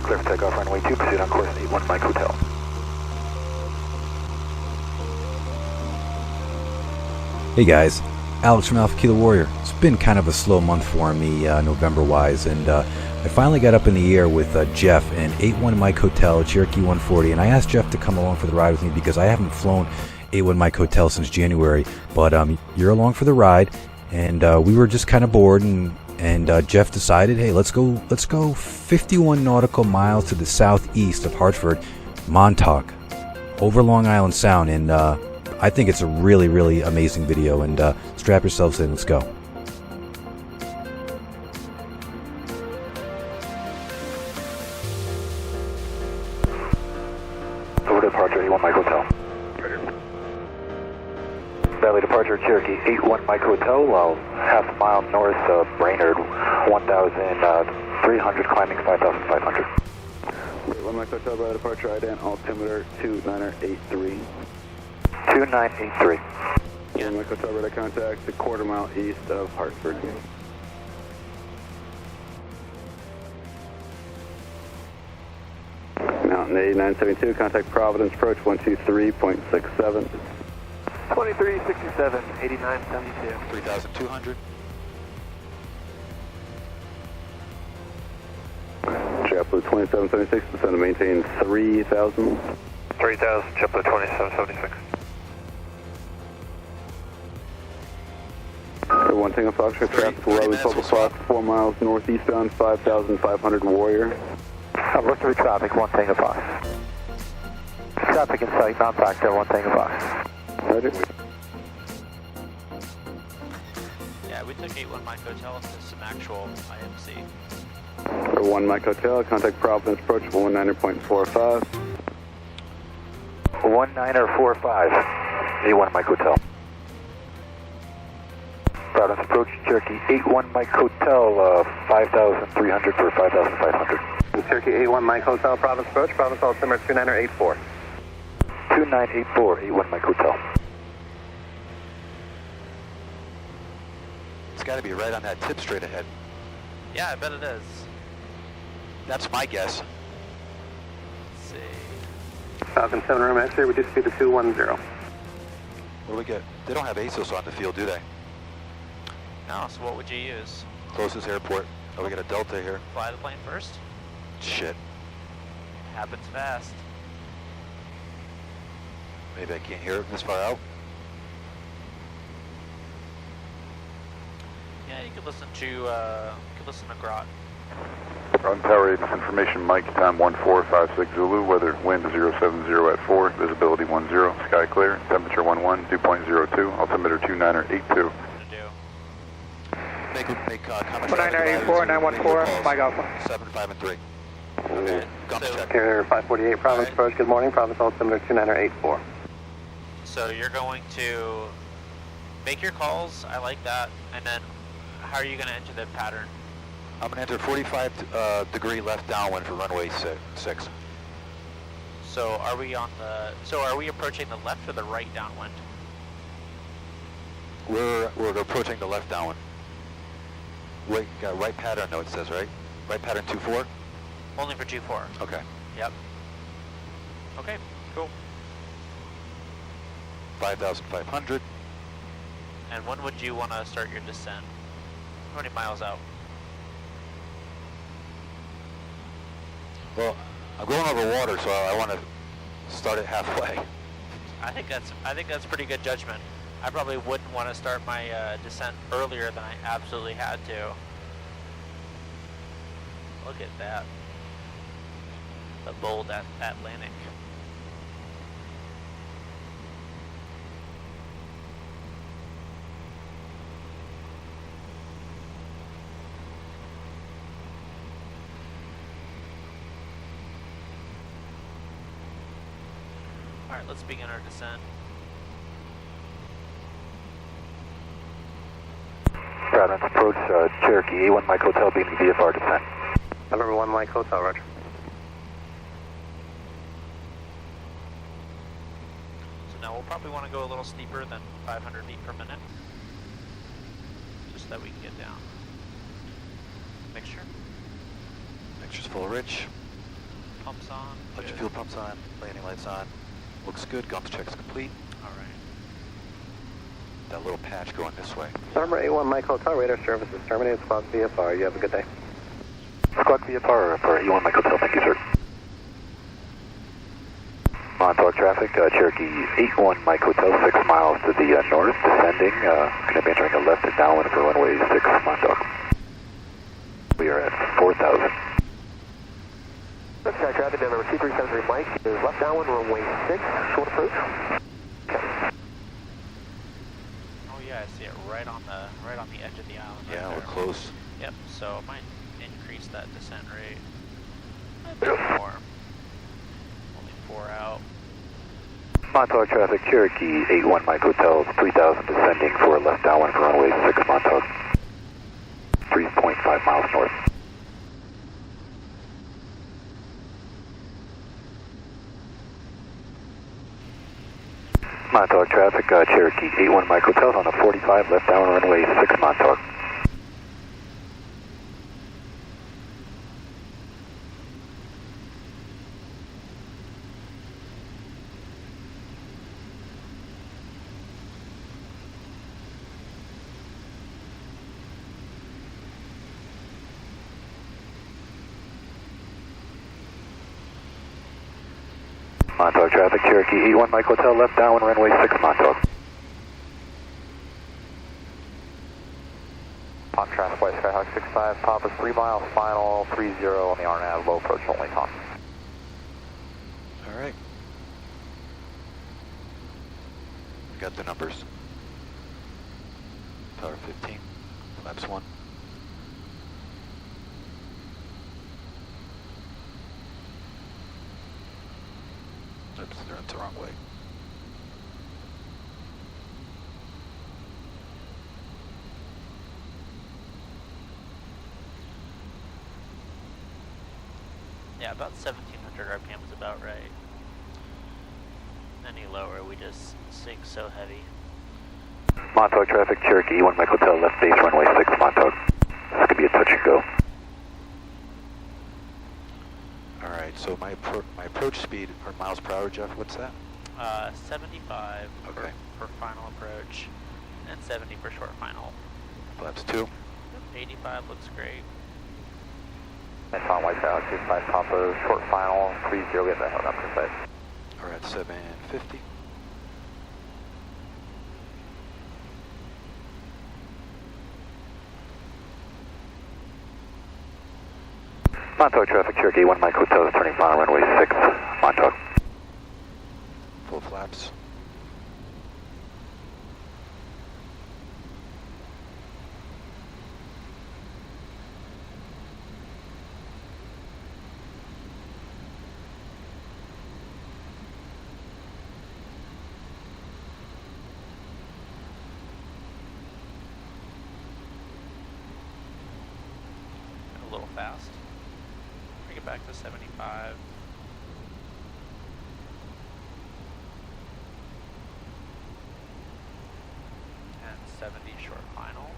Clear for takeoff, runway 2, proceed on course 81 Mike Hotel. Hey guys, Alex from Alpha Kilo Warrior. It's been kind of a slow month for me, November-wise, and I finally got up in the air with Jeff in 81 Mike Hotel, Cherokee 140, and I asked Jeff to come along for the ride with me because I haven't flown 81 Mike Hotel since January, but you're along for the ride, and we were just kind of bored, and Jeff decided, hey, let's go 51 nautical miles to the southeast of Hartford, Montauk, over Long Island Sound, and I think it's a really, really amazing video, and strap yourselves in, let's go. Over departure, 81 Mike Hotel. Valley departure, Cherokee 81 Mike Hotel, half a mile north of Brainerd, 1,300, climbing 5,500. 81 Mike Hotel, Valley departure, IDAN, altimeter 2983. 2983. 81 Mike Hotel, radar contact, a quarter mile east of Hartford. Mountain 8972, contact Providence, approach 123.67. 2367, 8972. 3,200. JetBlue 2776, descend to maintain 3000. 3000, JetBlue 2776. One Tango Foxtrot, traffic will Raleigh Purple Fox, 4 miles northeastbound, 5,500 Warrior. I'm looking for traffic, 1 Tango Fox. Traffic in sight, non-factor, 1 Tango Fox. Roger. Yeah, we took 81 Mike Hotel to some actual IMC. 1 Mike Hotel, contact Providence, approach 19.45. 1945, 81 Mike Hotel. Providence approach, Cherokee 81 Mike Hotel, 5,300 for 5,500. Cherokee 81 Mike Hotel, Providence approach, Providence altimeter 2984. 2984, 81 Mike Hotel. It's got to be right on that tip straight ahead. Yeah, I bet it is. That's my guess. Let's see. Falcon 7 room X-ray, reduce speed to 210. What do we get? They don't have ASOS on the field, do they? No, so what would you use? Closest airport. Oh, we got a Delta here. Fly the plane first? Shit. Happens fast. Maybe I can't hear it this far out. Yeah, you could listen to Groton. Groton Tower 8, information Mike, time 1456 Zulu, weather wind 070 at 4, visibility 10, sky clear, temperature 11, dew point 02, altimeter 2982. Make comment. 1984, 914, Mike Alpha. 7, 5, and 3. Okay. Guns check. Carrier 548, Providence approach, good morning, Providence altimeter 2984. So you're going to make your calls, I like that, and then how are you going to enter the pattern? I'm going to enter 45 degree left downwind for runway 6. So are we approaching the left or the right downwind? We're approaching the left downwind. Wait, got right pattern though, it says, right? Right pattern 24? Only for 24. Okay. Yep. Okay, cool. 5,500. And when would you want to start your descent? How many miles out? Well, I'm going over water, so I want to start it halfway. I think that's pretty good judgment. I probably wouldn't want to start my descent earlier than I absolutely had to. Look at that. The bold Atlantic. Alright, let's begin our descent. Providence approach, Cherokee 81 Mike Hotel, beginning VFR descent. November 1 Mike Hotel, roger. So now we'll probably want to go a little steeper than 500 feet per minute. Just so that we can get down. Mixture. Mixture's full of rich. pumps on. Electric Good. fuel pumps on, landing lights on. Looks good, guns check's complete. Alright. That little patch going this way. Number 81 Mike Hotel, radar services terminated, squawk VFR. You have a good day. Squawk VFR for 81 Mike Hotel, thank you, sir. Montauk traffic, Cherokee 81 Mike Hotel, 6 miles to the north, descending. Going to be entering a left at downwind for runway 6 Montauk. We are at 4,000. Sky traffic, number 2373 Mike is left downwind, runway 6, short approach. Oh yeah, I see it right on the edge of the island. Yeah, right we're there. close. Yep. So it might increase that descent rate a bit more. Only 4 out. Montauk traffic, Cherokee 81 Mike Hotel, 3,000 descending for left downwind for runway 6 Montauk. 3.5 miles north. Montauk traffic, Cherokee 81 Mike Hotel on a 45 left downwind runway 6 Montauk. Montauk traffic, Cherokee 81 Mike Hotel, left downwind runway 6 Montauk. Pop traffic, White Skyhawk 65, Pop is 3 miles, final 30 on the RNAV, low approach only, Tom. All right. We got the numbers. Power 15, flaps 1. Oops, they're the wrong way. Yeah, about 1700 RPM is about right. Any lower, we just sink so heavy. Montauk traffic, Cherokee 81 Mike Hotel, left base runway 6 Montauk. This could be a touch and go. All right, so my approach speed, or miles per hour, Jeff, what's that? 75 Okay. for final approach, and 70 for short final. Flaps 2. 85 looks great. Nice on White Skyhawk 65, Papa, short final 30, we have that held up for site. We're at 750. Montauk traffic, Cherokee 1 Mike Hotel is turning final runway 6 Montauk. Full flaps. A little fast. Bring it back to 75. And 70 short final.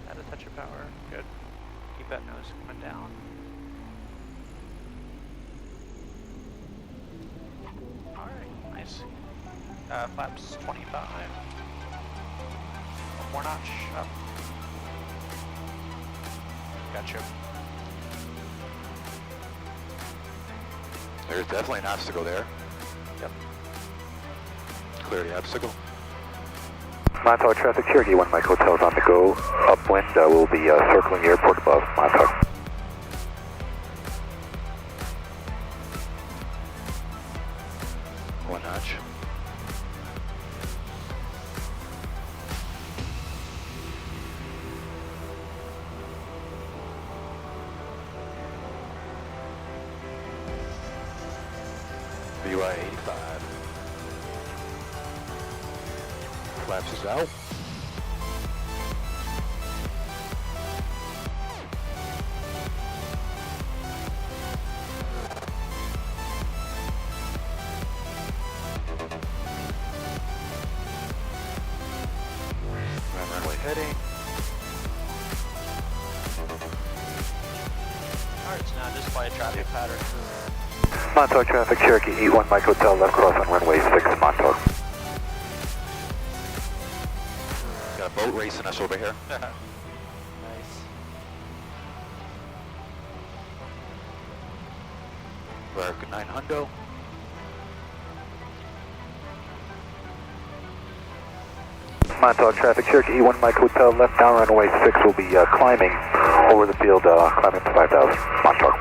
Add a touch of power. Good. Keep that nose coming down. Alright, nice. Flaps 25. One more notch up. Gotcha. There's definitely an obstacle there. Yep. Clear the obstacle. Montauk traffic, Cherokee 1 Mike Hotel is on the go. Upwind, we'll be circling the airport above Montauk. One notch. VY 85. Flaps is out. let you know, display traffic pattern. Montauk traffic, Cherokee 81 Mike Hotel, left cross on runway 6, Montauk. Got a boat racing us over here. Nice. We're 9 hundo. Montauk traffic, Cherokee 81 Mike Hotel, left down runway 6 will be climbing over the field, climbing to 5,000, Montauk.